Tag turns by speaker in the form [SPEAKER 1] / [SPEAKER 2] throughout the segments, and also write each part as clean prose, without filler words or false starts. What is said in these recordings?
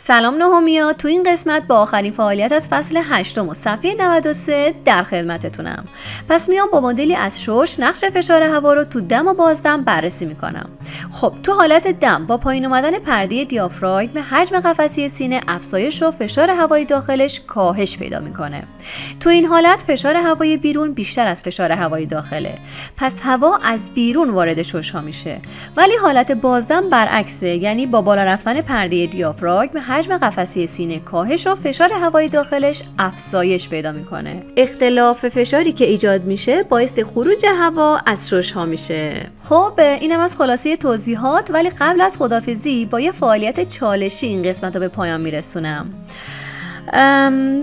[SPEAKER 1] سلام نهمیا، تو این قسمت با آخرین فعالیت از فصل 8 و صفحه 93 در خدمتتونم. پس میام با مدلی از شش نقش فشار هوا رو تو دم و بازدم بررسی میکنم. خب تو حالت دم با پایین اومدن پرده دیافراگم حجم قفسه سینه افزایش و فشار هوای داخلش کاهش پیدا میکنه. تو این حالت فشار هوای بیرون بیشتر از فشار هوای داخله، پس هوا از بیرون وارد شش‌ها میشه. ولی حالت بازدم برعکسه، یعنی با بالا رفتن پرده دیافراگم حجم قفسه سینه کاهش و فشار هوای داخلش افزایش پیدا میکنه. اختلاف فشاری که ایجاد میشه باعث خروج هوا از شش‌ها میشه. خب اینم از خلاصه توضیحات، ولی قبل از خداحافظی با یه فعالیت چالشی این قسمت رو به پایان میرسونم.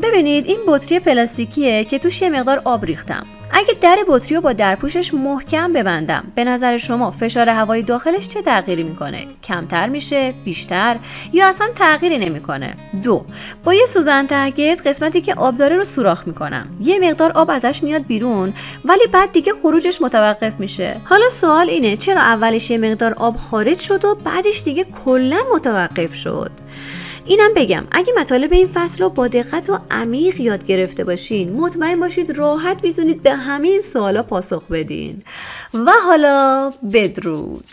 [SPEAKER 1] ببینید این بطری پلاستیکیه که توش یه مقدار آب ریختم. اگه در بطری رو با درپوشش محکم ببندم، به نظر شما فشار هوای داخلش چه تغییری میکنه؟ کمتر میشه؟ بیشتر؟ یا اصلا تغییری نمیکنه؟ 2. با یه سوزن تهگرد قسمتی که آب داره رو سوراخ میکنم. یه مقدار آب ازش میاد بیرون، ولی بعد دیگه خروجش متوقف میشه. حالا سوال اینه چرا اولش یه مقدار آب خارج شد و بعدش دیگه کلا متوقف شد؟ اینم بگم اگه مطالب این فصل رو با دقت و عمیق یاد گرفته باشین، مطمئن باشید راحت میتونید به همه این سوالا پاسخ بدین. و حالا بدرود.